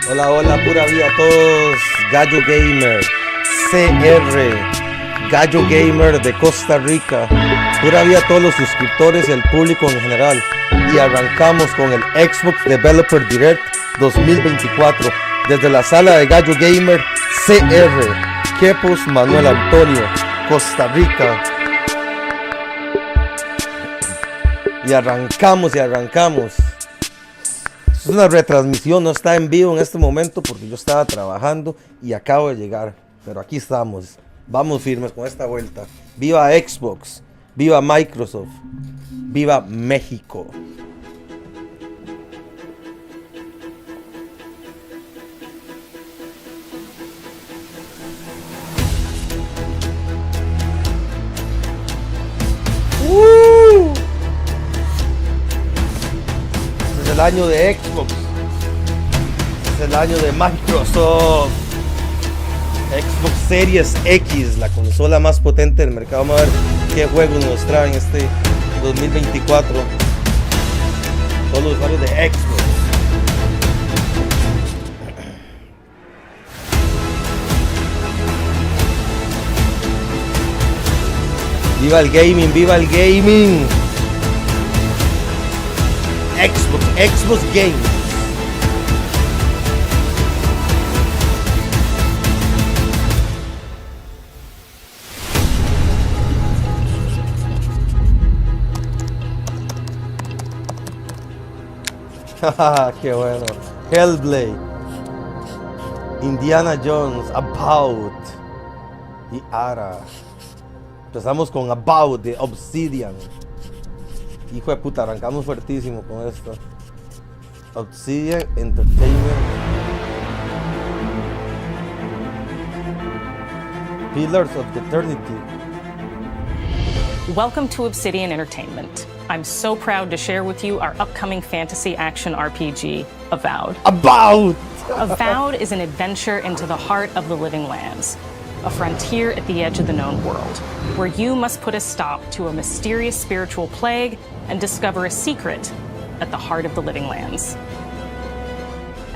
Hola, hola, pura vida a todos. Gallo Gamer, CR, Gallo Gamer de Costa Rica. Pura vida a todos los suscriptores y al público en general. Y arrancamos con el Xbox Developer Direct 2024 desde la sala de Gallo Gamer, CR, Quepos Manuel Antonio, Costa Rica. Y arrancamos. Es una retransmisión, no está en vivo en este momento porque yo estaba trabajando y acabo de llegar. Pero aquí estamos, vamos firmes con esta vuelta. Viva Xbox, viva Microsoft, viva México. Es el año de Xbox, es el año de Microsoft. Xbox Series X, la consola más potente del mercado. Vamos a ver qué juegos nos traen este 2024 todos los usuarios de Xbox. ¡Viva el gaming! ¡Viva el gaming! Xbox Games. ¡Qué bueno! Hellblade, Indiana Jones, About y Ara. Empezamos con About de Obsidian. Hijo de puta, arrancamos fuertísimo con esto. Obsidian Entertainment. Pillars of Eternity. Welcome to Obsidian Entertainment. I'm so proud to share with you our upcoming fantasy action RPG, Avowed. Avowed is an adventure into the heart of the living lands, a frontier at the edge of the known world, where you must put a stop to a mysterious spiritual plague and discover a secret at the heart of the living lands.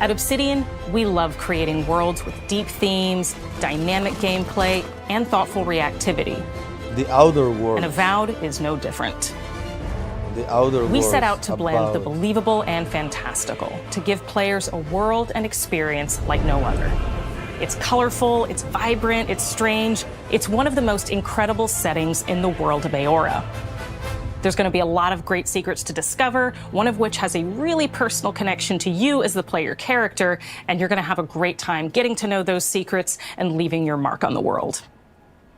At Obsidian, we love creating worlds with deep themes, dynamic gameplay, and thoughtful reactivity. The Outer Worlds. And Avowed is no different. The Outer Worlds. We set out to blend the believable and fantastical, to give players a world and experience like no other. It's colorful, it's vibrant, it's strange. It's one of the most incredible settings in the world of Aora. There's going to be a lot of great secrets to discover, one of which has a really personal connection to you as the player character, and you're going to have a great time getting to know those secrets and leaving your mark on the world.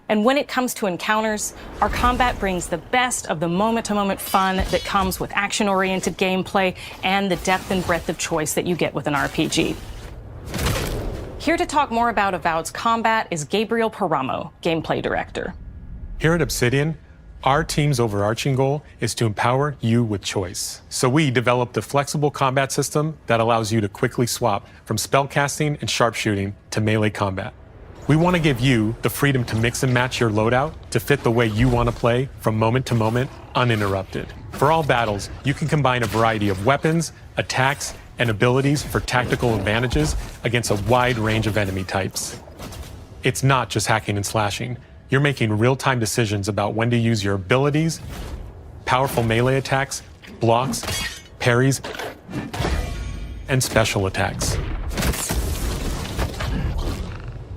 And when it comes to encounters, our combat brings the best of the moment-to-moment fun that comes with action-oriented gameplay and the depth and breadth of choice that you get with an RPG. Here to talk more about Avowed's combat is Gabriel Paramo, Gameplay Director. Here at Obsidian, our team's overarching goal is to empower you with choice. So we developed a flexible combat system that allows you to quickly swap from spellcasting and sharpshooting to melee combat. We want to give you the freedom to mix and match your loadout to fit the way you want to play from moment to moment, uninterrupted. For all battles, you can combine a variety of weapons, attacks, and abilities for tactical advantages against a wide range of enemy types. It's not just hacking and slashing. You're making real-time decisions about when to use your abilities, powerful melee attacks, blocks, parries, and special attacks.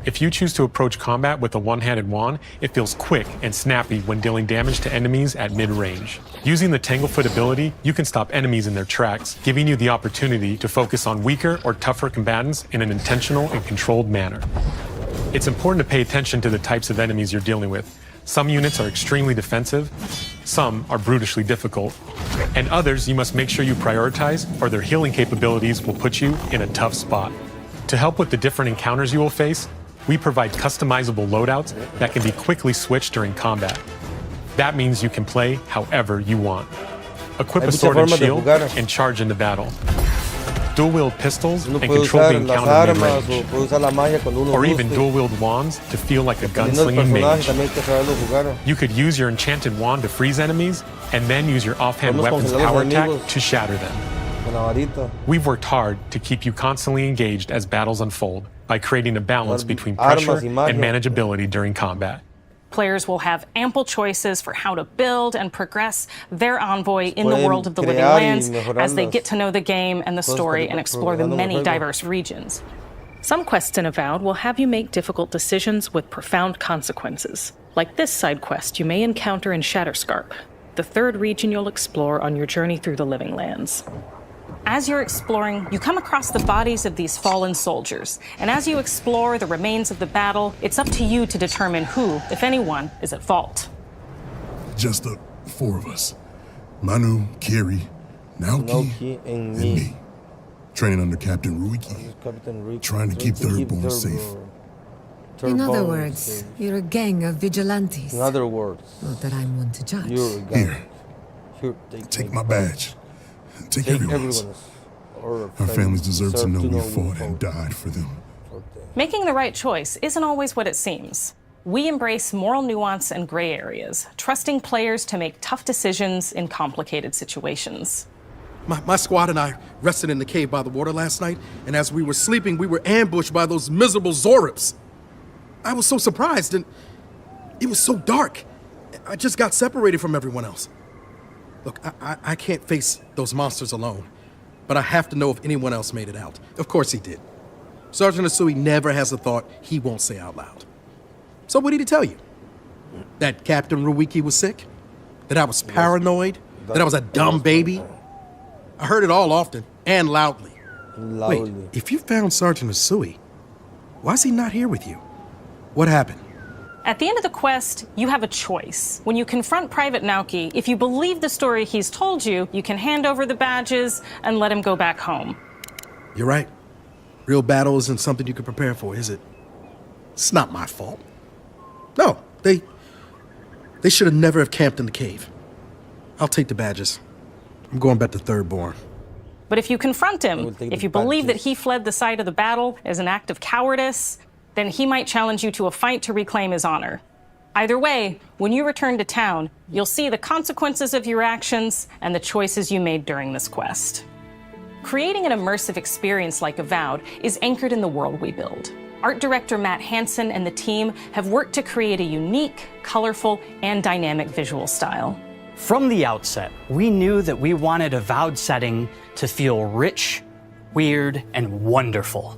If you choose to approach combat with a one-handed wand, it feels quick and snappy when dealing damage to enemies at mid-range. Using the Tanglefoot ability, you can stop enemies in their tracks, giving you the opportunity to focus on weaker or tougher combatants in an intentional and controlled manner. It's important to pay attention to the types of enemies you're dealing with. Some units are extremely defensive, some are brutishly difficult, and others you must make sure you prioritize or their healing capabilities will put you in a tough spot. To help with the different encounters you will face, we provide customizable loadouts that can be quickly switched during combat. That means you can play however you want. Equip a sword and shield and charge into battle. Dual-wield pistols and control the encounter mid-range. Or even dual-wield wands to feel like a gunslinging mage. You could use your enchanted wand to freeze enemies, and then use your offhand weapon's power attack to shatter them. Una varita. We've worked hard to keep you constantly engaged as battles unfold by creating a balance between pressure Armas y magia. and manageability during combat. Players will have ample choices for how to build and progress their envoy in the Pueden world of the living crear y lands mejorar as they las get to know the game and the cosas story que and explore the progresando en el many juego. diverse regions. Some quests in Avowed will have you make difficult decisions with profound consequences. Like this side quest you may encounter in Shatterscarp, the third region you'll explore on your journey through the Living Lands. As you're exploring, you come across the bodies of these fallen soldiers. And as you explore the remains of the battle, it's up to you to determine who, if anyone, is at fault. Just the four of us. Manu, Kiri, Naoki, Naoki and me. Training under Captain Ruiki. Captain Rick, Trying to keep Thirdborn safe. In other Thirdborn words, safe. you're a gang of vigilantes. In other words, Not that I'm one to judge. you're a guy. Here, Here, take my badge. Take Take everyone's. everyone's. Or Our families deserve to know we fought fought and died for them. for them. Making the right choice isn't always what it seems. We embrace moral nuance and gray areas, trusting players to make tough decisions in complicated situations. My squad and I rested in the cave by the water last night, and as we were sleeping, we were ambushed by those miserable Zorips. I was so surprised, and it was so dark. I just got separated from everyone else. Look, I can't face those monsters alone, but I have to know if anyone else made it out. Of course he did. Sergeant Asui never has a thought he won't say out loud. So what did he tell you? That Captain Ruiki was sick? That I was paranoid? That I was a dumb baby? I heard it all often and loudly. Loudly. Wait, if you found Sergeant Asui, why is he not here with you? What happened? At the end of the quest, you have a choice. When you confront Private Naoki, if you believe the story he's told you, you can hand over the badges and let him go back home. You're right. Real battle isn't something you can prepare for, is it? It's not my fault. No, they should have never have camped in the cave. I'll take the badges. I'm going back to Thirdborn. But if you confront I will him, take if the you believe that badges. he fled the site of the battle as an act of cowardice, then he might challenge you to a fight to reclaim his honor. Either way, when you return to town, you'll see the consequences of your actions and the choices you made during this quest. Creating an immersive experience like Avowed is anchored in the world we build. Art director Matt Hansen and the team have worked to create a unique, colorful, and dynamic visual style. From the outset, we knew that we wanted Avowed setting to feel rich, weird, and wonderful.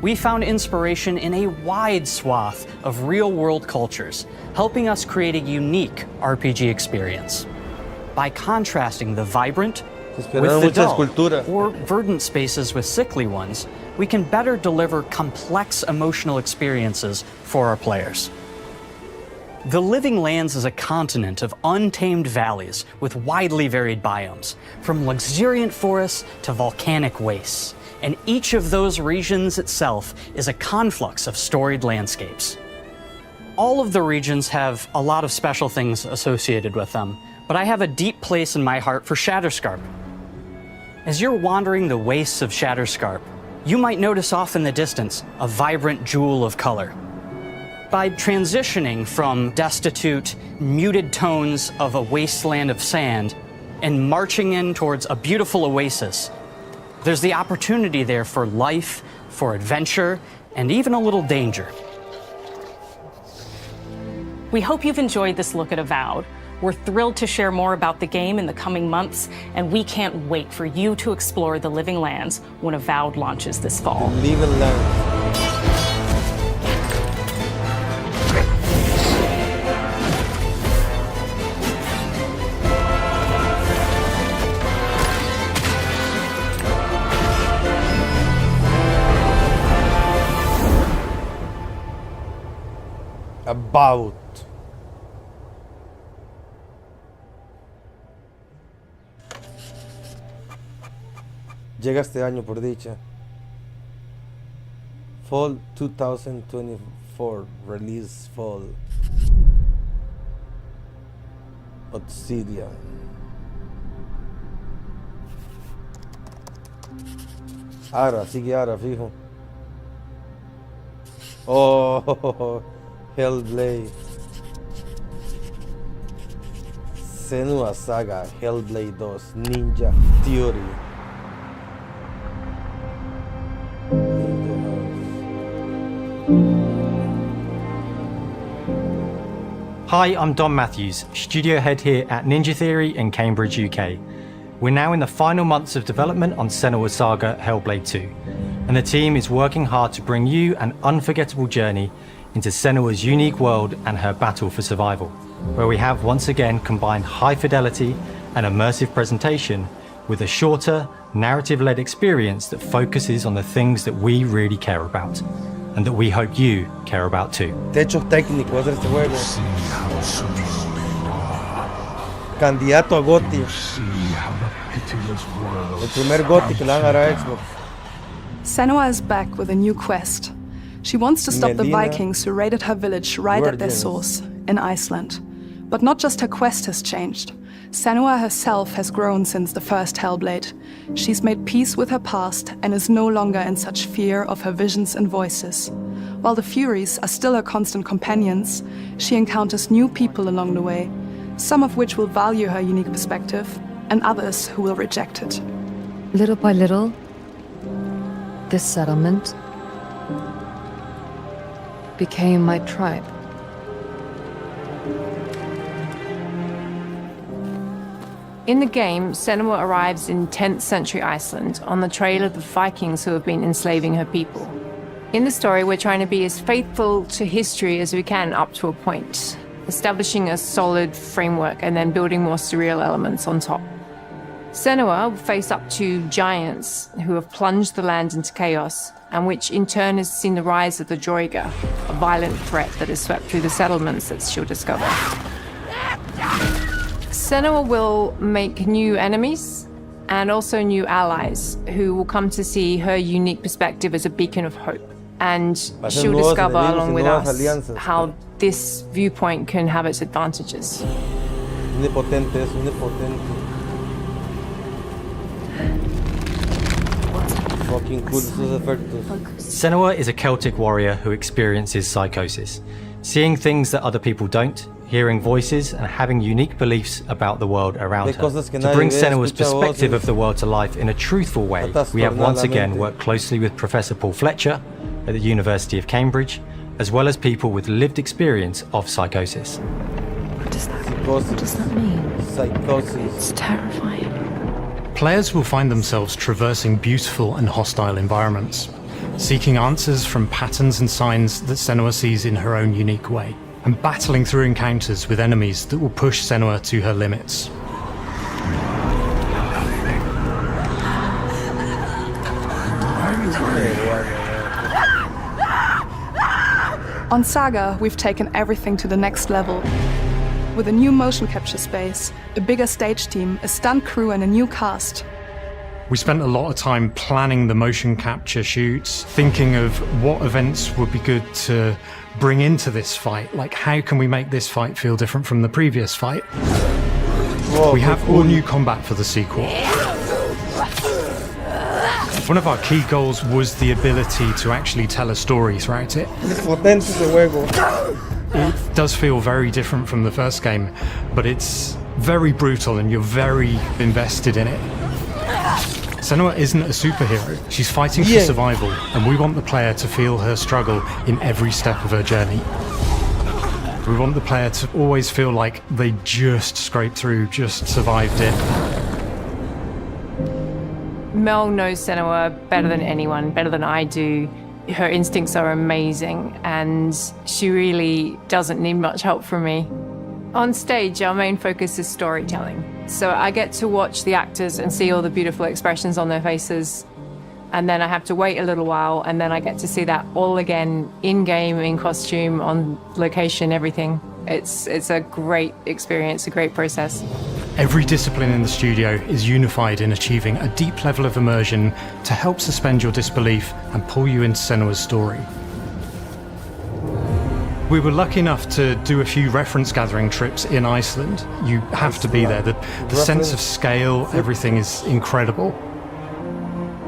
We found inspiration in a wide swath of real-world cultures, helping us create a unique RPG experience. By contrasting the vibrant Inspiraron with the muchas dull, culturas. or verdant spaces with sickly ones, we can better deliver complex emotional experiences for our players. The Living Lands is a continent of untamed valleys with widely varied biomes, from luxuriant forests to volcanic wastes. And each of those regions itself is a conflux of storied landscapes. All of the regions have a lot of special things associated with them, but I have a deep place in my heart for Shatterscarp. As you're wandering the wastes of Shatterscarp, you might notice off in the distance a vibrant jewel of color. By transitioning from destitute, muted tones of a wasteland of sand and marching in towards a beautiful oasis, there's the opportunity there for life, for adventure, and even a little danger. We hope you've enjoyed this look at Avowed. We're thrilled to share more about the game in the coming months, and we can't wait for you to explore the Living Lands when Avowed launches this fall. Living Land. About. Llega este año por dicha. Fall 2024 release fall. Obsidian. Ara, sigue Ara, fijo. Oh, Hellblade. Senua Saga, Hellblade 2, Ninja Theory. Hi, I'm Dom Matthews, studio head here at Ninja Theory in Cambridge, UK. We're now in the final months of development on Senua's Saga Hellblade 2, and the team is working hard to bring you an unforgettable journey into Senua's unique world and her battle for survival, where we have once again combined high fidelity and immersive presentation with a shorter, narrative-led experience that focuses on the things that we really care about, and that we hope you care about too. Techo técnico va a ser este juego. Candidato a GOTY. El primer GOTY que le van a dar a Xbox. Senua is back with a new quest. She wants to stop the Melina, Vikings who raided her village right at their Virgins. source, in Iceland. But not just her quest has changed. Senua herself has grown since the first Hellblade. She's made peace with her past and is no longer in such fear of her visions and voices. While the Furies are still her constant companions, she encounters new people along the way, some of which will value her unique perspective, and others who will reject it. Little by little, this settlement became my tribe. In the game, Senua arrives in 10th century Iceland on the trail of the Vikings who have been enslaving her people. In the story, we're trying to be as faithful to history as we can up to a point, establishing a solid framework and then building more surreal elements on top. Senua will face up to giants who have plunged the land into chaos, and which in turn has seen the rise of the Droiga, a violent threat that has swept through the settlements that she'll discover. Senua will make new enemies and also new allies who will come to see her unique perspective as a beacon of hope. And she'll discover along with us how this viewpoint can have its advantages. Omnipotente es omnipotente. Fucking cool sus efectos. Senua is a Celtic warrior who experiences psychosis, seeing things that other people don't, hearing voices and having unique beliefs about the world around her. To bring Senua's perspective of the world to life in a truthful way, we have once again worked closely with Professor Paul Fletcher at the University of Cambridge, as well as people with lived experience of psychosis. What does that mean? Psychosis. It's terrifying. Players will find themselves traversing beautiful and hostile environments, seeking answers from patterns and signs that Senua sees in her own unique way, and battling through encounters with enemies that will push Senua to her limits. On Saga, we've taken everything to the next level. With a new motion capture space, a bigger stage team, a stunt crew and a new cast. We spent a lot of time planning the motion capture shoots, thinking of what events would be good to bring into this fight. Like, how can we make this fight feel different from the previous fight? Whoa, we have all new combat for the sequel. One of our key goals was the ability to actually tell a story throughout it. Potente ese juego. It does feel very different from the first game, but it's very brutal and you're very invested in it. Senua isn't a superhero. She's fighting for survival, and we want the player to feel her struggle in every step of her journey. We want the player to always feel like they just scraped through, just survived it. Mel knows Senua better than anyone, better than I do. Her instincts are amazing, and she really doesn't need much help from me. On stage, our main focus is storytelling. So I get to watch the actors and see all the beautiful expressions on their faces. And then I have to wait a little while, and then I get to see that all again, in-game, in costume, on location, everything. It's a great experience, a great process. Every discipline in the studio is unified in achieving a deep level of immersion to help suspend your disbelief and pull you into Senua's story. We were lucky enough to do a few reference gathering trips in Iceland. You have to be there. The sense of scale, everything is incredible.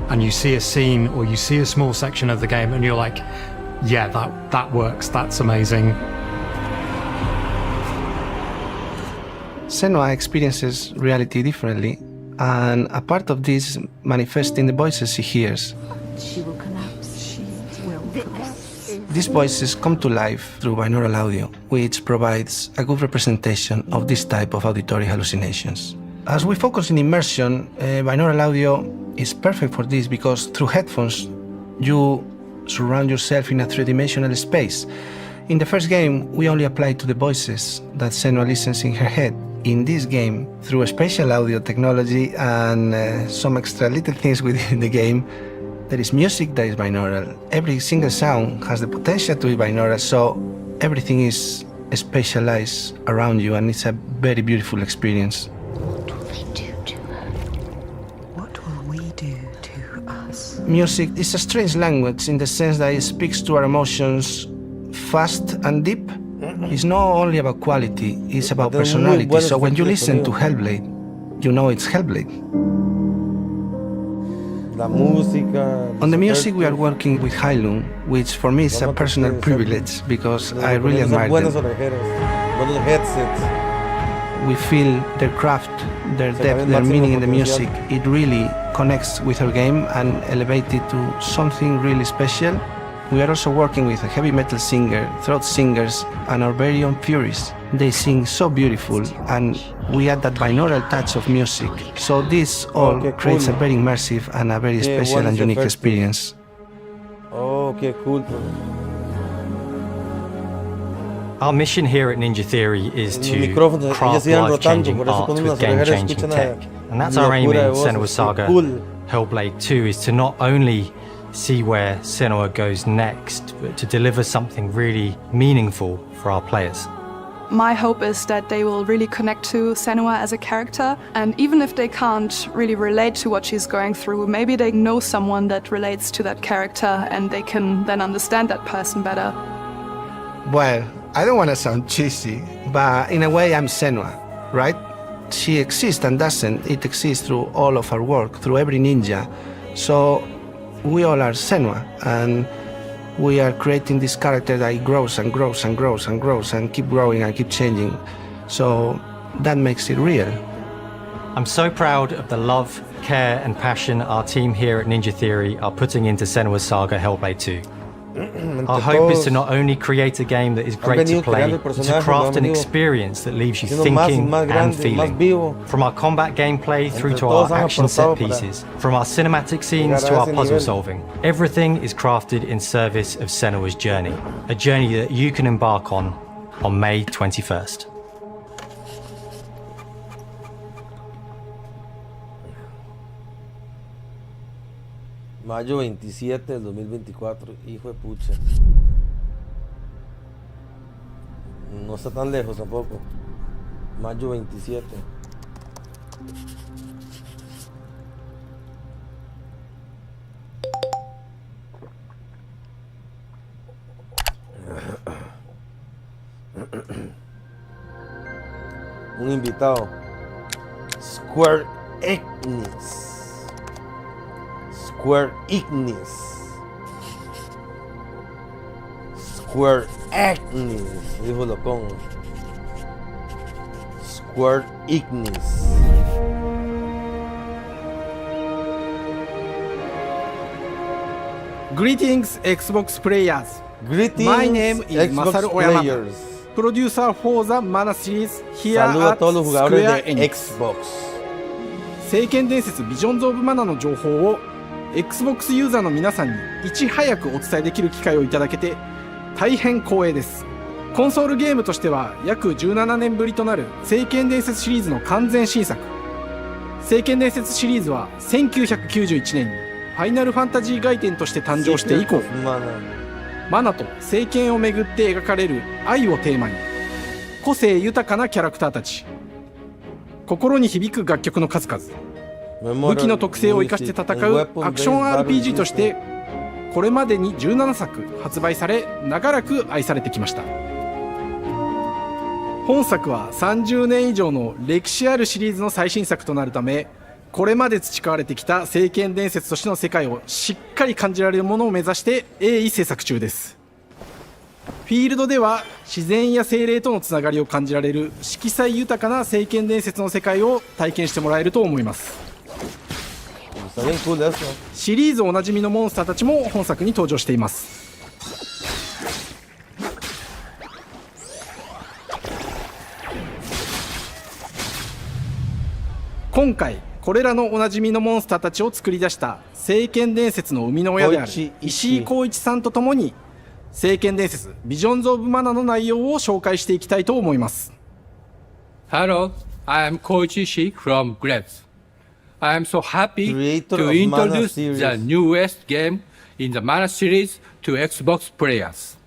And you see a scene or you see a small section of the game and you're like, yeah, that works, that's amazing. Senua experiences reality differently, and a part of this manifests in the voices she hears. She will collapse. She will collapse. These voices come to life through binaural audio, which provides a good representation of this type of auditory hallucinations. As we focus in immersion, binaural audio is perfect for this because through headphones, you surround yourself in a three-dimensional space. In the first game, we only applied to the voices that Senua listens in her head. In this game, through spatial audio technology and some extra little things within the game, there is music that is binaural. Every single sound has the potential to be binaural, so everything is spatialized around you, and it's a very beautiful experience. What will they do to her? What will we do to us? Music is a strange language in the sense that it speaks to our emotions fast and deep. It's not only about quality, it's about personality. So when you listen to Hellblade, you know it's Hellblade. On the music, we are working with Heilung, which for me is a personal privilege because I really admire them. We feel their craft, their depth, their meaning in the music. It really connects with our game and elevates it to something really special. We are also working with a heavy metal singer, throat singers, and our very own Furies. They sing so beautiful, and we add that binaural touch of music. So this all creates a very immersive and a very special and unique experience. Okay, cool. Our mission here at Ninja Theory is to craft life-changing art with game-changing tech. And that's our aim in Senua Saga Hellblade 2, is to not only see where Senua goes next, but to deliver something really meaningful for our players. My hope is that they will really connect to Senua as a character, and even if they can't really relate to what she's going through, maybe they know someone that relates to that character and they can then understand that person better. Well, I don't want to sound cheesy, but in a way I'm Senua, right? She exists and doesn't. It exists through all of our work, through every ninja. So we all are Senua, and we are creating this character that grows and grows and grows and grows and keep growing and keep changing. So that makes it real. I'm so proud of the love, care and passion our team here at Ninja Theory are putting into Senua Saga Hellblade 2. Our hope is to not only create a game that is great to play, but to craft an experience that leaves you thinking and feeling. From our combat gameplay through to our action set pieces, from our cinematic scenes to our puzzle solving, everything is crafted in service of Senua's journey, a journey that you can embark on May 21st. Mayo 27 del 2024, hijo de pucha. No está tan lejos tampoco. Mayo 27. Un invitado. Square Enix. Square Enix. Square Enix. Dijo Locón. Square Enix. Greetings, Xbox players. Greetings, My name is Xbox Masaru Oyama, players. producer for the Mana series here Saludo a at todos los jugadores Square de Enix. Xbox. 聖剣伝説ビジョンズ・オブ・マナの情報を Xbox ユーザーの皆さんにいち早くお伝えできる機会をいただけて大変光栄です。コンソールゲームとしては約17年ぶりとなる聖剣伝説シリーズの完全新作。聖剣伝説シリーズは1991年にファイナルファンタジー外伝として誕生して以降、マナと聖剣をめぐって描かれる愛をテーマに個性豊かなキャラクターたち、心に響く楽曲の数々、武器の特性を生かして戦うアクション RPG としてこれまでに17作発売され長らく愛されてきました。本作は30年以上の歴史あるシリーズの最新作となるため、これまで培われてきた聖剣伝説としての世界をしっかり感じられるものを目指して鋭意制作中です。フィールドでは自然や精霊とのつながりを感じられる色彩豊かな聖剣伝説の世界を体験してもらえると思います。シリーズおなじみのモンスターたちも本作に登場しています。今回これらのおなじみのモンスターたちを作り出した聖剣伝説の生みの親である石井浩一さんとともに聖剣伝説ビジョンズ・オブ・マナの内容を紹介していきたいと思います。 Hello, I am Koichi Ishii from Grabs. I am so happy Creator to of Mana introduce series. the newest game in the Mana series to Xbox players.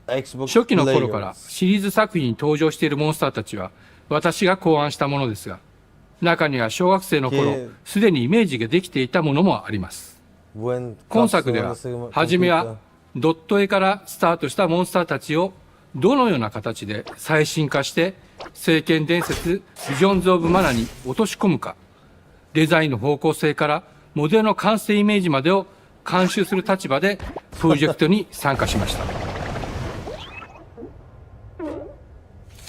Xbox 初期の頃から players. シリーズ作品に登場しているモンスターたちは私が考案したものですが、中には小学生の頃すでにイメージができていたものもあります。今作では初めはドット絵からスタートしたモンスターたちをどのような形で最新化して聖剣伝説ビジョンズ・オブ・マナに落とし込むか、デザインの方向性からモデルの完成イメージまでを監修する立場でプロジェクトに参加しました。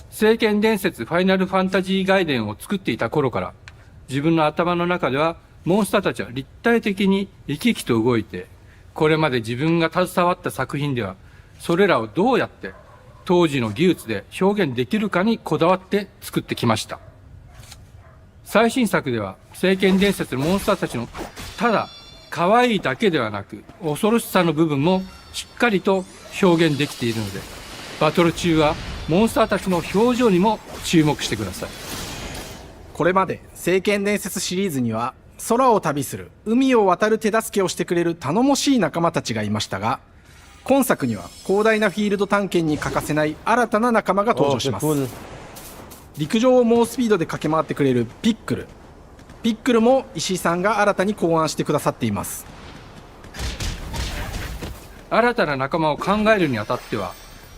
聖剣伝説ファイナルファンタジー外伝を作っていた頃から自分の頭の中ではモンスターたちは立体的に生き生きと動いて、これまで自分が携わった作品ではそれらをどうやって当時の技術で表現できるかにこだわって作ってきました。最新作では聖剣伝説のモンスターたちのただ可愛いだけではなく恐ろしさの部分もしっかりと表現できているので、バトル中はモンスターたちの表情にも注目してください。これまで聖剣伝説シリーズには空を旅する海を渡る手助けをしてくれる頼もしい仲間たちがいましたが、今作には広大なフィールド探検に欠かせない新たな仲間が登場します。陸上を猛スピードで駆け回ってくれるピックルも石井さんが新たに考案してくださっています。新たな仲間を考えるにあたっては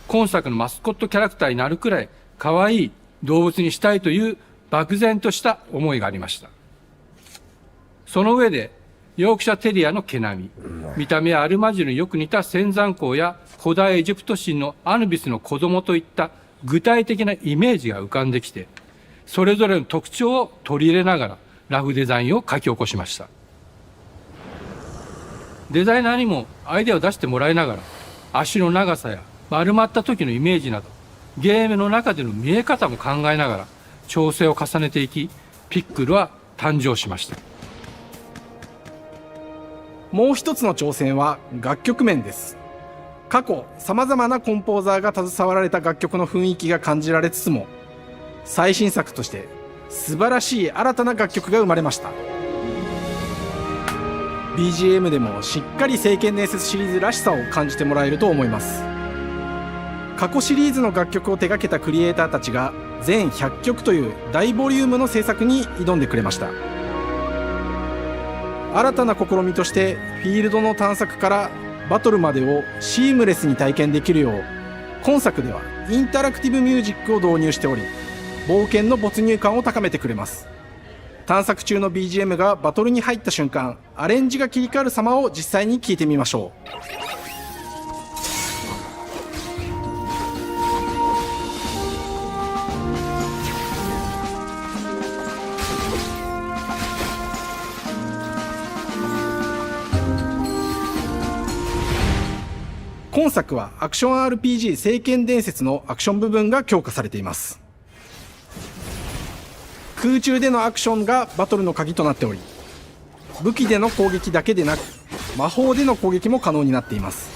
今作のマスコットキャラクターになるくらい可愛い動物にしたいという漠然とした思いがありました。その上でヨークシャテリアの毛並み、見た目はアルマジルによく似た仙山港や古代エジプト神のアヌビスの子供といった具体的なイメージが浮かんできて、それぞれの特徴を取り入れながらラフデザインを書き起こしました。デザイナーにもアイデアを出してもらいながら足の長さや丸まった時のイメージなどゲームの中での見え方も考えながら調整を重ねていき、ピックルは誕生しました。もう一つの挑戦は楽曲面です。過去さまざまなコンポーザーが携わられた楽曲の雰囲気が感じられつつも、最新作として素晴らしい新たな楽曲が生まれました。 BGM でもしっかり聖剣伝説シリーズらしさを感じてもらえると思います。過去シリーズの楽曲を手掛けたクリエイターたちが全100曲という大ボリュームの制作に挑んでくれました。新たな試みとしてフィールドの探索からバトルまでをシームレスに体験できるよう、今作ではインタラクティブミュージックを導入しており、冒険の没入感を高めてくれます。探索中の BGM がバトルに入った瞬間、アレンジが切り替わる様を実際に聞いてみましょう。今作はアクション RPG 聖剣伝説のアクション部分が強化されています。空中でのアクションがバトルの鍵となっており、武器での攻撃だけでなく魔法での攻撃も可能になっています。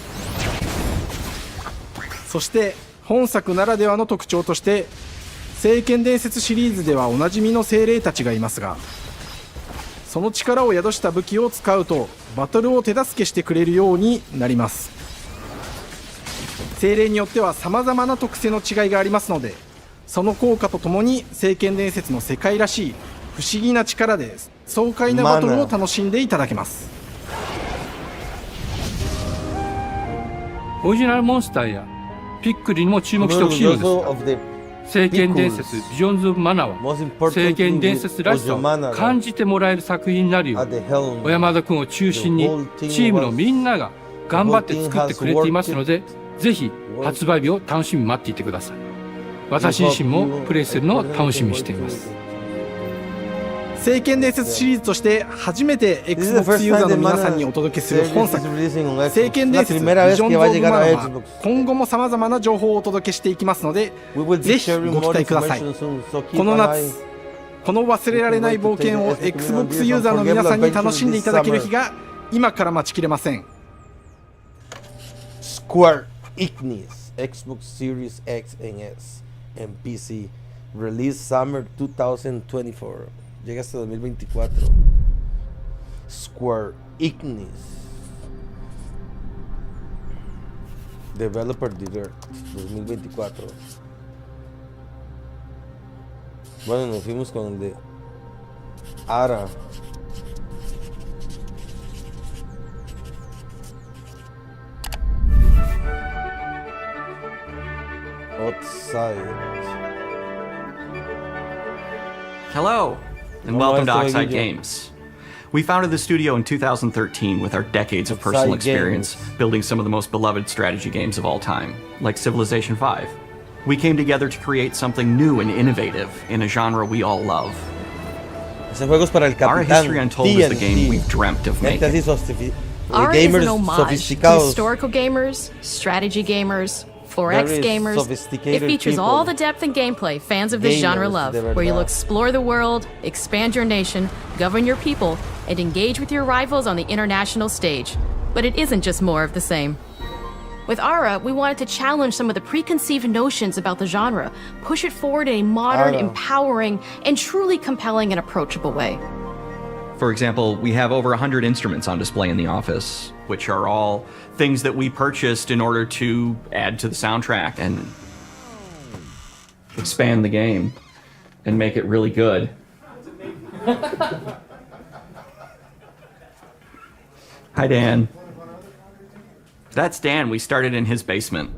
そして本作ならではの特徴として、聖剣伝説シリーズではおなじみの精霊たちがいますが、その力を宿した武器を使うとバトルを手助けしてくれるようになります。精霊によっては様々な特性の違いがありますので、その効果とともに聖剣伝説の世界らしい不思議な力で爽快なバトルを楽しんでいただけます。オリジナルモンスターやピックルにも注目してほしいのですが、聖剣伝説ビジョンズ・オブ・マナは聖剣伝説らしさを感じてもらえる作品になるように、小山田君を中心にチームのみんなが頑張って作ってくれていますので、ぜひ発売日を楽しみに待っていてください。私自身もプレイするのを楽しみにしています。聖剣伝説シリーズとして初めて Xbox ユーザーの皆さんにお届けする本作、聖剣伝説ビジョンズ・オブ・マナは今後もさまざまな情報をお届けしていきますので、ぜひご期待ください。この夏この忘れられない冒険を Xbox ユーザーの皆さんに楽しんでいただける日が今から待ちきれません。 Square Enix, Xbox Series X and S and PC, release summer 2024. Llega hasta 2024. Square Enix, Developer Direct 2024. Bueno, nos fuimos con el de Ara. Outside. Hello, and welcome to Oxide Games. We founded the studio in 2013 with our decades of personal experience building some of the most beloved strategy games of all time, like Civilization V. We came together to create something new and innovative in a genre we all love. Our History Untold is the game we've dreamt of making. Ara is an homage to historical gamers, strategy gamers, 4X gamers. It features all the depth and gameplay fans of this genre love, where you'll explore the world, expand your nation, govern your people, and engage with your rivals on the international stage. But it isn't just more of the same. With Ara, we wanted to challenge some of the preconceived notions about the genre, push it forward in a modern, empowering, and truly compelling and approachable way. For example, we have over 100 instruments on display in the office, which are all things that we purchased in order to add to the soundtrack and expand the game and make it really good. Hi, Dan. That's Dan. We started in his basement.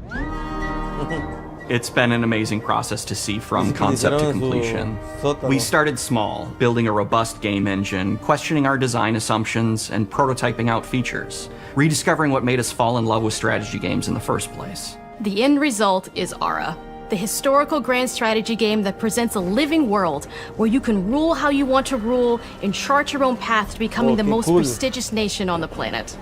It's been an amazing process to see from concept to completion. We started small, building a robust game engine, questioning our design assumptions, and prototyping out features, rediscovering what made us fall in love with strategy games in the first place. The end result is Ara, the historical grand strategy game that presents a living world where you can rule how you want to rule and chart your own path to becoming the most prestigious nation on the planet.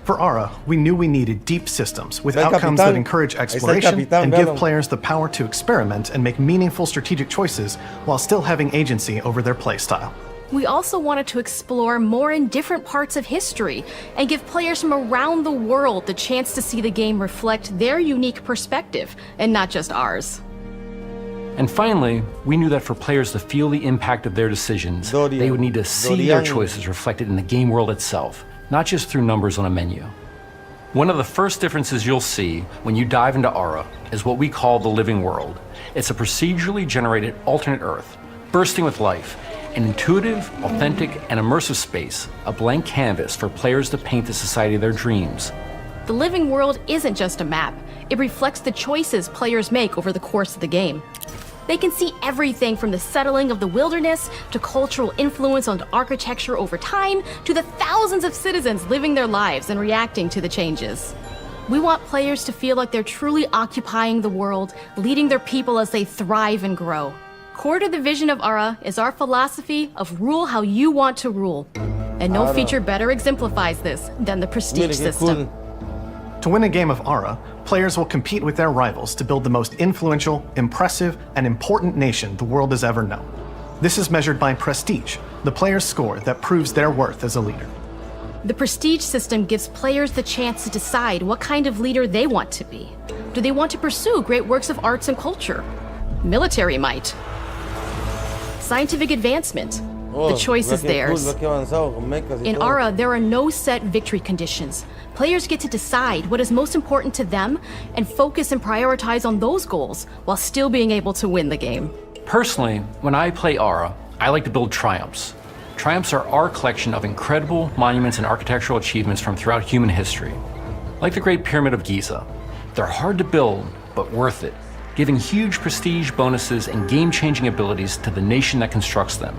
For Ara, we knew we needed deep systems with outcomes that encourage exploration and give players the power to experiment and make meaningful strategic choices while still having agency over their playstyle. We also wanted to explore more in different parts of history and give players from around the world the chance to see the game reflect their unique perspective and not just ours. And finally, we knew that for players to feel the impact of their decisions, they would need to see their choices reflected in the game world itself, not just through numbers on a menu. One of the first differences you'll see when you dive into Ara is what we call the living world. It's a procedurally generated alternate Earth, bursting with life, an intuitive, authentic, and immersive space, a blank canvas for players to paint the society of their dreams. The living world isn't just a map. It reflects the choices players make over the course of the game. They can see everything from the settling of the wilderness to cultural influence on architecture over time to the thousands of citizens living their lives and reacting to the changes. We want players to feel like they're truly occupying the world, leading their people as they thrive and grow. Core to the vision of Ara is our philosophy of rule how you want to rule. And no feature better exemplifies this than the prestige system. To win a game of Ara, players will compete with their rivals to build the most influential, impressive, and important nation the world has ever known. This is measured by prestige, the player's score that proves their worth as a leader. The prestige system gives players the chance to decide what kind of leader they want to be. Do they want to pursue great works of arts and culture? Military might? Scientific advancement? The choice is theirs. In Ara, there are no set victory conditions. Players get to decide what is most important to them and focus and prioritize on those goals while still being able to win the game. Personally, when I play Ara, I like to build triumphs. Triumphs are our collection of incredible monuments and architectural achievements from throughout human history. Like the Great Pyramid of Giza. They're hard to build, but worth it, giving huge prestige bonuses and game-changing abilities to the nation that constructs them.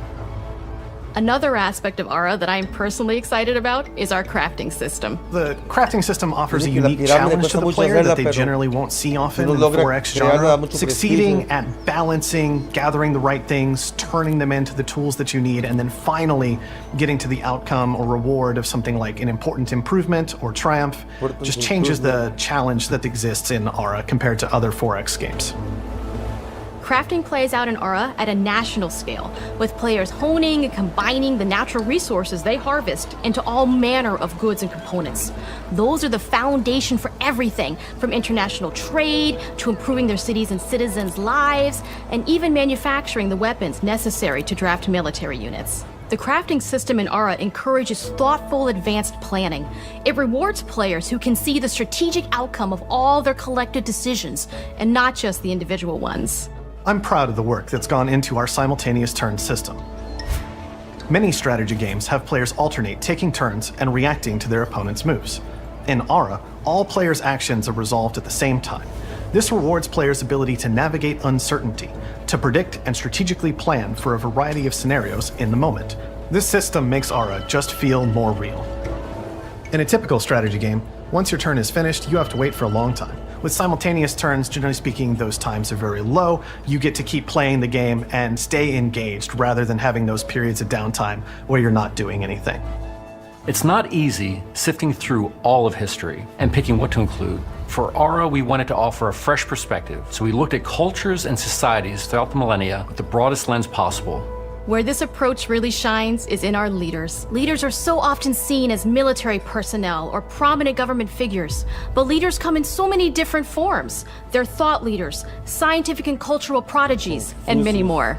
Another aspect of Ara that I'm personally excited about is our crafting system. The crafting system offers a unique challenge to the player that they generally won't see often in the 4X genre, succeeding at balancing, gathering the right things, turning them into the tools that you need, and then finally getting to the outcome or reward of something like an important improvement or triumph. Just changes the challenge that exists in Ara compared to other 4X games. Crafting plays out in Aura at a national scale, with players honing and combining the natural resources they harvest into all manner of goods and components. Those are the foundation for everything, from international trade to improving their cities' and citizens' lives, and even manufacturing the weapons necessary to draft military units. The crafting system in Aura encourages thoughtful, advanced planning. It rewards players who can see the strategic outcome of all their collective decisions, and not just the individual ones. I'm proud of the work that's gone into our simultaneous turn system. Many strategy games have players alternate taking turns and reacting to their opponent's moves. In Aura, all players' actions are resolved at the same time. This rewards players' ability to navigate uncertainty, to predict and strategically plan for a variety of scenarios in the moment. This system makes Aura just feel more real. In a typical strategy game, once your turn is finished, you have to wait for a long time. With simultaneous turns, generally speaking, those times are very low. You get to keep playing the game and stay engaged rather than having those periods of downtime where you're not doing anything. It's not easy sifting through all of history and picking what to include. For Aura, we wanted to offer a fresh perspective, so we looked at cultures and societies throughout the millennia with the broadest lens possible. Where this approach really shines is in our leaders. Leaders are so often seen as military personnel or prominent government figures, but leaders come in so many different forms. They're thought leaders, scientific and cultural prodigies, and many more.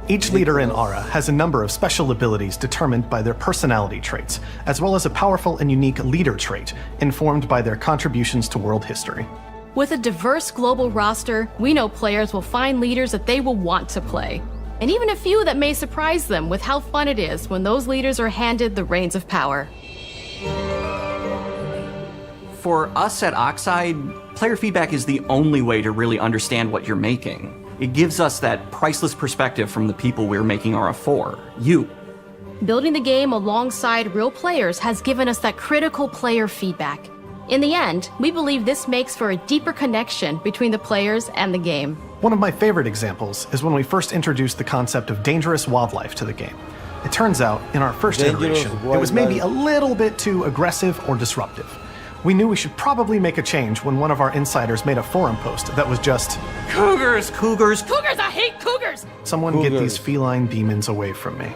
Each leader in Aura has a number of special abilities determined by their personality traits, as well as a powerful and unique leader trait informed by their contributions to world history. With a diverse global roster, we know players will find leaders that they will want to play. And even a few that may surprise them with how fun it is when those leaders are handed the reins of power. For us at Oxide, player feedback is the only way to really understand what you're making. It gives us that priceless perspective from the people we're making Aura for, you. Building the game alongside real players has given us that critical player feedback. In the end, we believe this makes for a deeper connection between the players and the game. One of my favorite examples is when we first introduced the concept of dangerous wildlife to the game. It turns out, in our first iteration, it was maybe a little bit too aggressive or disruptive. We knew we should probably make a change when one of our insiders made a forum post that was just, "Cougars, cougars, cougars, I hate cougars! Someone get these feline demons away from me."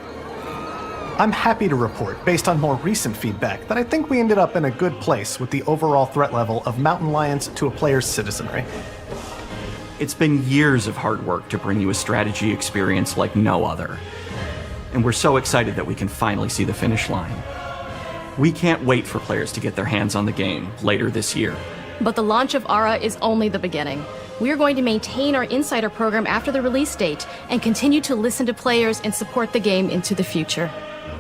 I'm happy to report, based on more recent feedback, that I think we ended up in a good place with the overall threat level of mountain lions to a player's citizenry. It's been years of hard work to bring you a strategy experience like no other. And we're so excited that we can finally see the finish line. We can't wait for players to get their hands on the game later this year. But the launch of Aura is only the beginning. We are going to maintain our insider program after the release date and continue to listen to players and support the game into the future.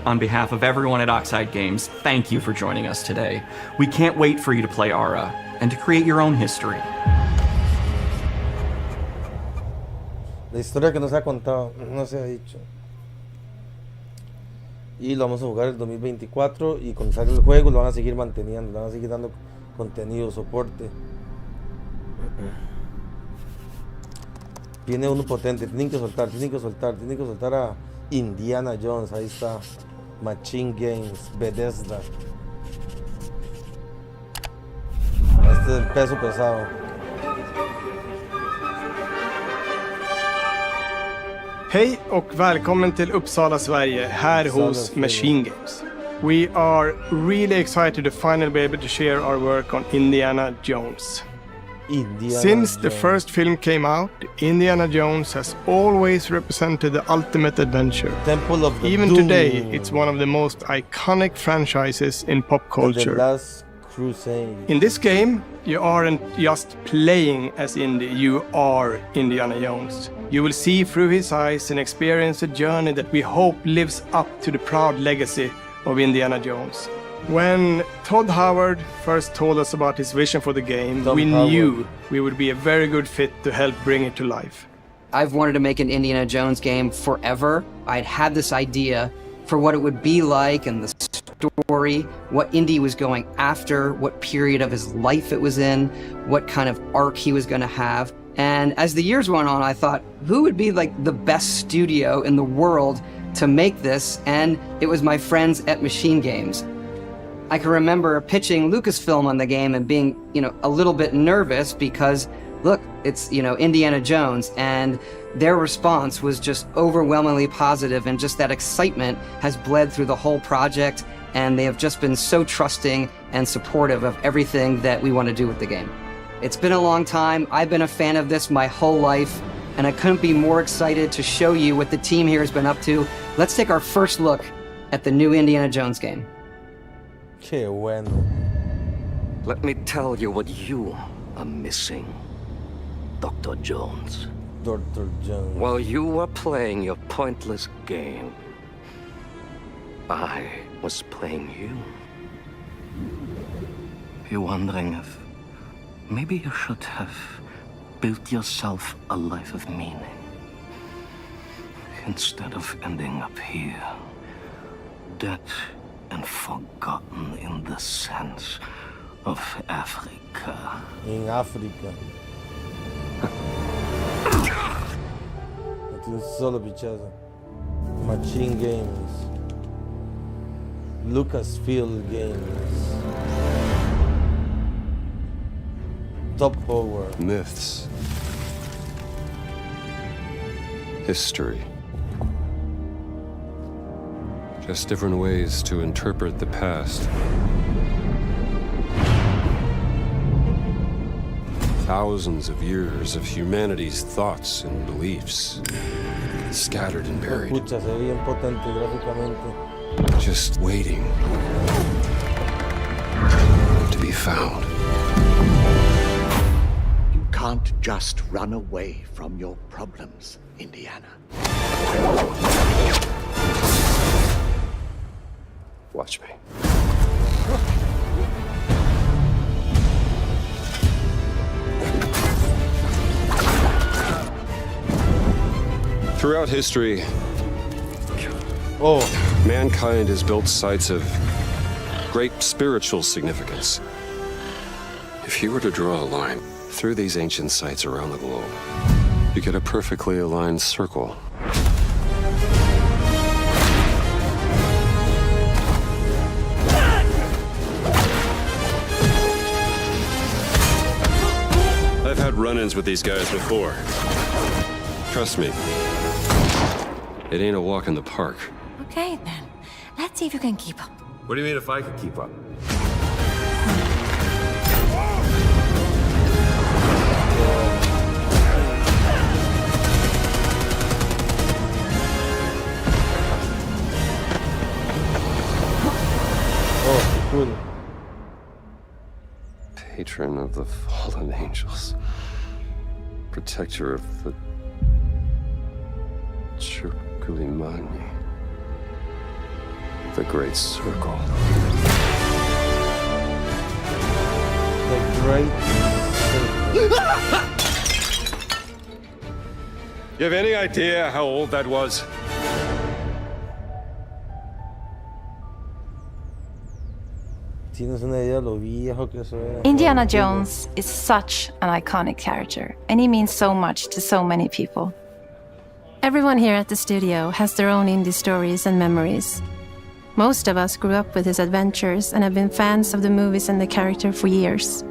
On behalf of everyone at Oxide Games, thank you for joining us today. We can't wait for you to play Aura and to create your own history. La historia que nos ha contado, no se ha dicho. Y lo vamos a jugar el 2024 y cuando salga el juego lo van a seguir manteniendo, le van a seguir dando contenido, soporte. Viene uno potente, tienen que soltar a Indiana Jones, ahí está, Machine Games, Bethesda. Este es el peso pesado. Hej och välkommen till Uppsala, Sverige, här hos Machine Games. We are really excited to finally be able to share our work on Indiana Jones. Since the first film came out, Indiana Jones has always represented the ultimate adventure. Temple of the Even Doom. today, it's one of the most iconic franchises in pop culture. The Last Crusade. In this game, you aren't just playing as Indy, you are Indiana Jones. You will see through his eyes and experience a journey that we hope lives up to the proud legacy of Indiana Jones. When Todd Howard first told us about his vision for the game, we knew we would be a very good fit to help bring it to life. I've wanted to make an Indiana Jones game forever. I'd had this idea for what it would be like and the story, what Indy was going after, what period of his life it was in, what kind of arc he was going to have. And as the years went on, I thought, who would be like the best studio in the world to make this? And it was my friends at Machine Games. I can remember pitching Lucasfilm on the game and being, a little bit nervous because, look, It's, Indiana Jones, and their response was just overwhelmingly positive, and just that excitement has bled through the whole project, and they have just been so trusting and supportive of everything that we want to do with the game. It's been a long time. I've been a fan of this my whole life, and I couldn't be more excited to show you what the team here has been up to. Let's take our first look at the new Indiana Jones game. Qué bueno. Let me tell you what you are missing, Dr. Jones. Dr. Jones. While you were playing your pointless game, I was playing you. You're wondering if maybe you should have built yourself a life of meaning instead of ending up here, dead and forgotten in the sense of Africa. In Africa. It is solo bichazo. Machine Games. Lucasfilm Games. Top Power. Myths. History. Just different ways to interpret the past. Thousands of years of humanity's thoughts and beliefs, scattered and buried. Escucha, se ve bien potente gráficamente. Just waiting to be found. You can't just run away from your problems, Indiana. Watch me. Throughout history, mankind has built sites of great spiritual significance. If you were to draw a line through these ancient sites around the globe, you get a perfectly aligned circle. I've had run-ins with these guys before. Trust me, it ain't a walk in the park. Okay, then. Let's see if you can keep up. What do you mean if I can keep up? Oh, cool. Patron of the fallen angels. Protector of the Chukulimani. The Great Circle. The Great Circle. You have any idea how old that was? ¿Tienes una idea de lo viejo que eso era? Indiana Jones is such an iconic character, and he means so much to so many people. Everyone here at the studio has their own indie stories and memories. Most of us grew up with his adventures and have been fans of the movies and the character for years.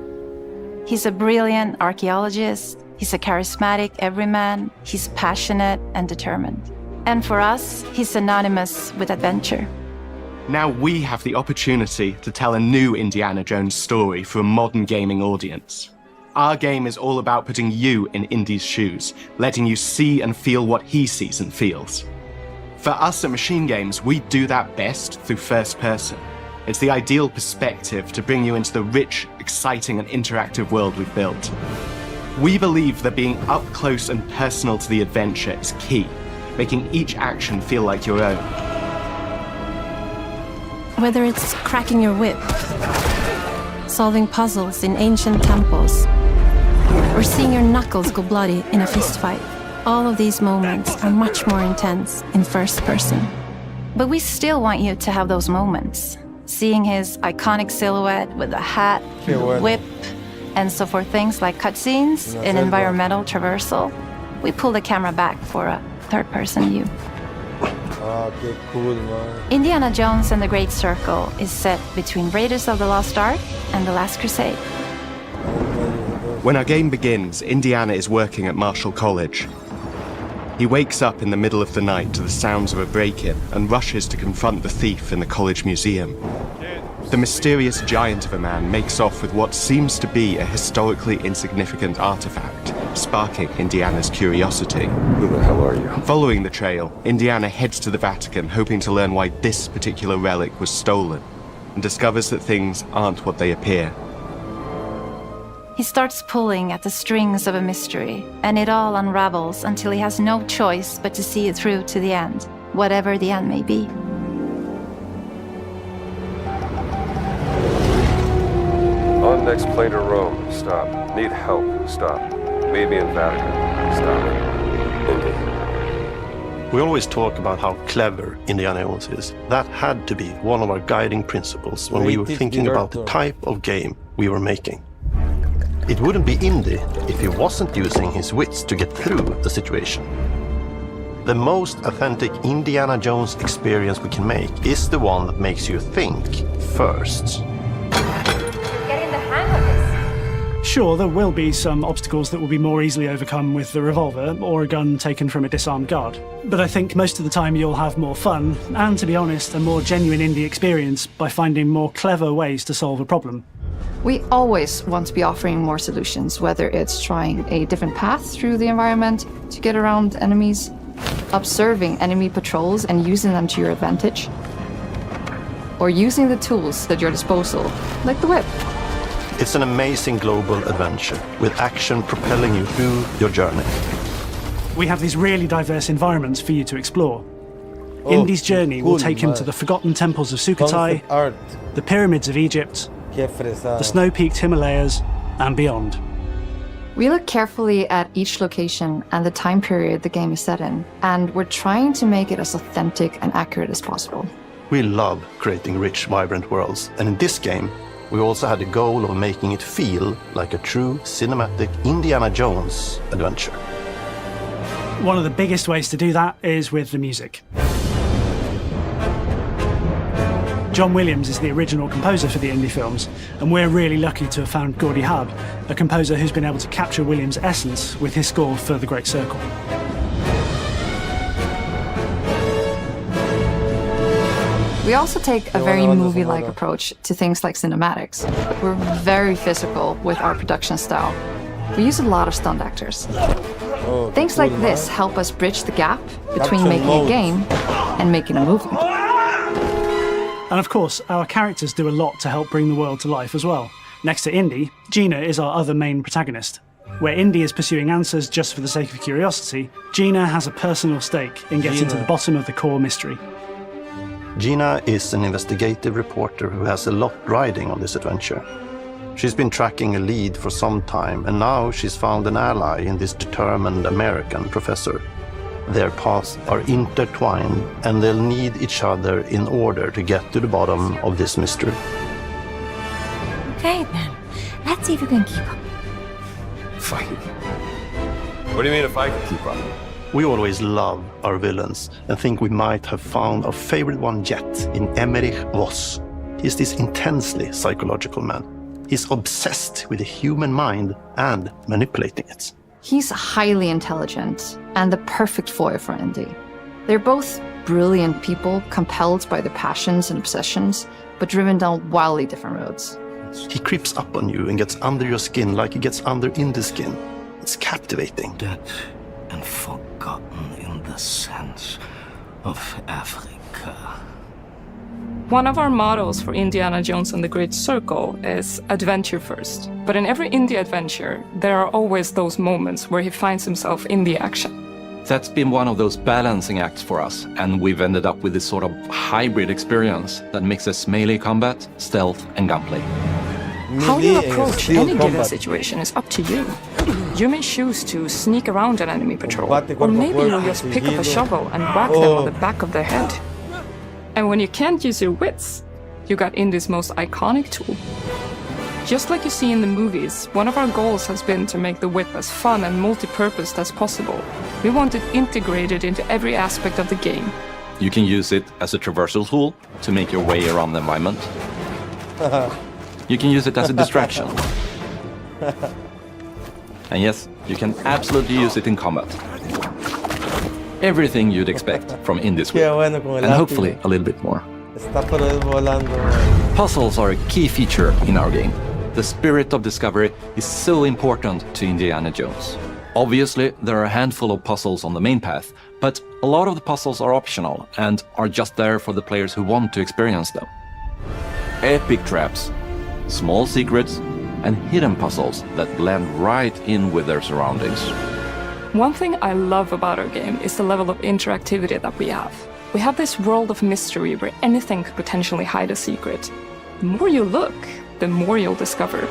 He's a brilliant archaeologist, he's a charismatic everyman, he's passionate and determined. And for us, he's synonymous with adventure. Now we have the opportunity to tell a new Indiana Jones story for a modern gaming audience. Our game is all about putting you in Indy's shoes, letting you see and feel what he sees and feels. For us at Machine Games, we do that best through first person. It's the ideal perspective to bring you into the rich, exciting and interactive world we've built. We believe that being up close and personal to the adventure is key, making each action feel like your own. Whether it's cracking your whip, solving puzzles in ancient temples, or seeing your knuckles go bloody in a fistfight, all of these moments are much more intense in first person. But we still want you to have those moments. Seeing his iconic silhouette with the hat, the whip, and so for things like cutscenes and environmental traversal, we pull the camera back for a third-person view. Okay, cool, man. Indiana Jones and the Great Circle is set between Raiders of the Lost Ark and The Last Crusade. When our game begins, Indiana is working at Marshall College. He wakes up in the middle of the night to the sounds of a break-in and rushes to confront the thief in the college museum. The mysterious giant of a man makes off with what seems to be a historically insignificant artifact, sparking Indiana's curiosity. Who the hell are you? Following the trail, Indiana heads to the Vatican, hoping to learn why this particular relic was stolen, and discovers that things aren't what they appear. He starts pulling at the strings of a mystery, and it all unravels until he has no choice but to see it through to the end, whatever the end may be. On next plane to Rome. Stop. Need help. Stop. Meet me in Vatican. Stop. Indy. We always talk about how clever Indiana Jones is. That had to be one of our guiding principles when we were thinking about the type of game we were making. It wouldn't be Indy if he wasn't using his wits to get through the situation. The most authentic Indiana Jones experience we can make is the one that makes you think first. Getting the hang of this. Sure, there will be some obstacles that will be more easily overcome with the revolver or a gun taken from a disarmed guard. But I think most of the time you'll have more fun, and to be honest, a more genuine indie experience by finding more clever ways to solve a problem. We always want to be offering more solutions, whether it's trying a different path through the environment to get around enemies, observing enemy patrols and using them to your advantage, or using the tools at your disposal, like the whip. It's an amazing global adventure, with action propelling you through your journey. We have these really diverse environments for you to explore. Indy's journey will take him to the forgotten temples of Sukhothai, the pyramids of Egypt, the snow-peaked Himalayas, and beyond. We look carefully at each location and the time period the game is set in, and we're trying to make it as authentic and accurate as possible. We love creating rich, vibrant worlds, and in this game, we also had the goal of making it feel like a true cinematic Indiana Jones adventure. One of the biggest ways to do that is with the music. John Williams is the original composer for the Indy films, and we're really lucky to have found Gordy Hub, a composer who's been able to capture Williams' essence with his score for The Great Circle. We also take a very movie-like approach to things like cinematics. We're very physical with our production style. We use a lot of stunt actors. Things like this help us bridge the gap between making a game and making a movie. And of course, our characters do a lot to help bring the world to life as well. Next to Indy, Gina is our other main protagonist. Where Indy is pursuing answers just for the sake of curiosity, Gina has a personal stake in getting to the bottom of the core mystery. Gina is an investigative reporter who has a lot riding on this adventure. She's been tracking a lead for some time, and now she's found an ally in this determined American professor. Their paths are intertwined, and they'll need each other in order to get to the bottom of this mystery. Okay, then. Let's see if you can keep up. Fight. What do you mean if I can keep up? We always love our villains and think we might have found our favorite one yet in Emmerich Voss. He's this intensely psychological man. He's obsessed with the human mind and manipulating it. He's highly intelligent and the perfect foil for Indy. They're both brilliant people, compelled by their passions and obsessions, but driven down wildly different roads. He creeps up on you and gets under your skin like he gets under Indy's skin. It's captivating. Dead and forgotten in the sense of Africa. One of our mottos for Indiana Jones and the Great Circle is adventure first. But in every indie adventure, there are always those moments where he finds himself in the action. That's been one of those balancing acts for us, and we've ended up with this sort of hybrid experience that mixes melee combat, stealth, and gunplay. How you approach any given situation is up to you. You may choose to sneak around an enemy patrol, or maybe you'll just pick up a shovel and whack them on the back of their head. And when you can't use your wits, you got Indy's most iconic tool. Just like you see in the movies, one of our goals has been to make the whip as fun and multi-purposed as possible. We want it integrated into every aspect of the game. You can use it as a traversal tool to make your way around the environment. You can use it as a distraction. And yes, you can absolutely use it in combat. Everything you'd expect from indie Squid, and hopefully a little bit more. Puzzles are a key feature in our game. The spirit of discovery is so important to Indiana Jones. Obviously, there are a handful of puzzles on the main path, but a lot of the puzzles are optional and are just there for the players who want to experience them. Epic traps, small secrets, and hidden puzzles that blend right in with their surroundings. One thing I love about our game is the level of interactivity that we have. We have this world of mystery where anything could potentially hide a secret. The more you look, the more you'll discover.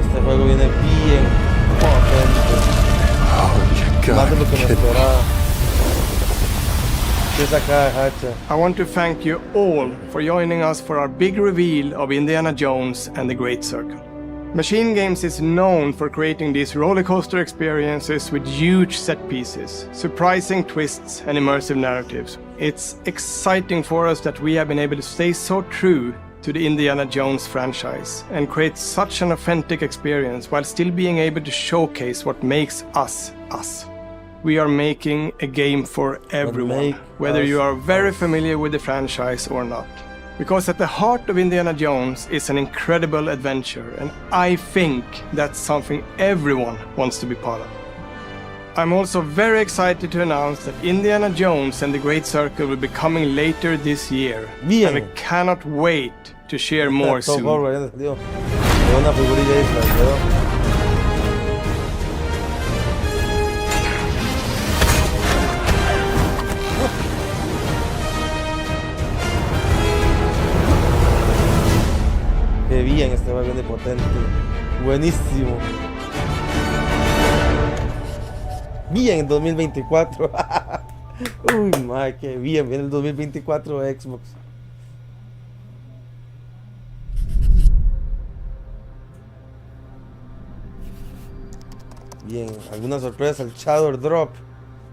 Este juego viene bien potente. Más de lo que me esperaba. I want to thank you all for joining us for our big reveal of Indiana Jones and the Great Circle. Machine Games is known for creating these roller coaster experiences with huge set pieces, surprising twists, and immersive narratives. It's exciting for us that we have been able to stay so true to the Indiana Jones franchise and create such an authentic experience while still being able to showcase what makes us us. We are making a game for everyone, whether you are very familiar with the franchise or not. Because at the heart of Indiana Jones is an incredible adventure, and I think that's something everyone wants to be part of. I'm also very excited to announce that Indiana Jones and the Great Circle will be coming later this year, and I cannot wait to share more soon. Qué bien, este va bien de potente. Buenísimo. Bien, en 2024. Uy, madre, qué bien. Viene el 2024 de Xbox. Bien, alguna sorpresa. El Shadow Drop.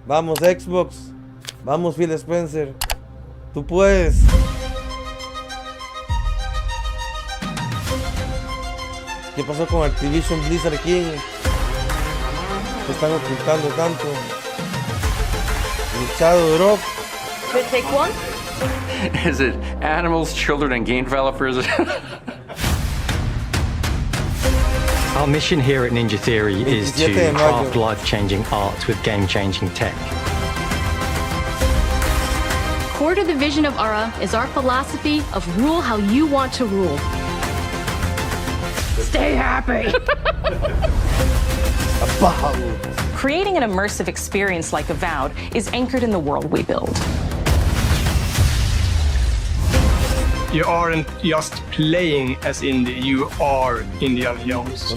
Vamos, Xbox. Vamos, Phil Spencer. Tú puedes. ¿Qué pasó con Activision Blizzard aquí? ¿Qué están ocultando tanto? El Shadow Drop. Could take one? Is it animals, children, and game developers? Our mission here at Ninja Theory is to craft life-changing art with game-changing tech. Core to the vision of Ara is our philosophy of rule how you want to rule. Stay happy! Creating an immersive experience like Avowed is anchored in the world we build. You aren't just playing as Indy, you are Indiana Jones.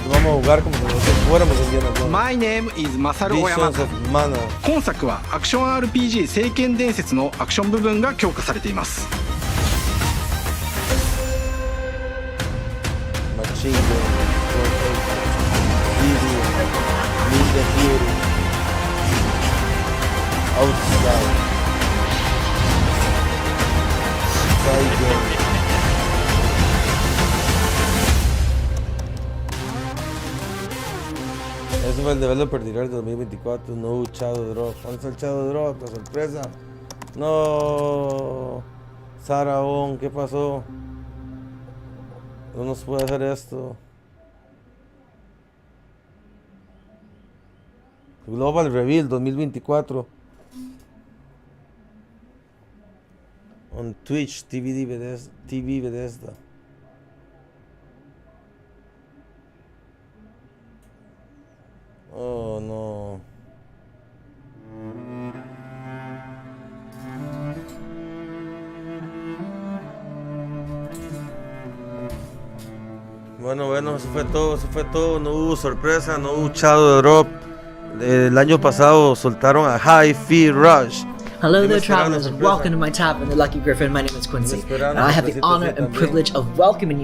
My name is Masaru Oyamata. 今作はアクション RPG 聖剣伝説のアクション部分が強化されています。Ese fue el developer direct 2024. No Shadow Drop. ¿Dónde está el Shadow Drop? La sorpresa. No. Saraón, ¿qué pasó? No nos puede hacer esto. Global Reveal 2024. On Twitch TV Bethesda. Oh no. Bueno, eso fue todo, no hubo sorpresa, no hubo Shadow Drop. El año pasado soltaron a Hi-Fi Rush. Hello there, travelers, and welcome to my tavern, the Lucky Griffin. My name is Quincy, and I have the honor and privilege of welcoming you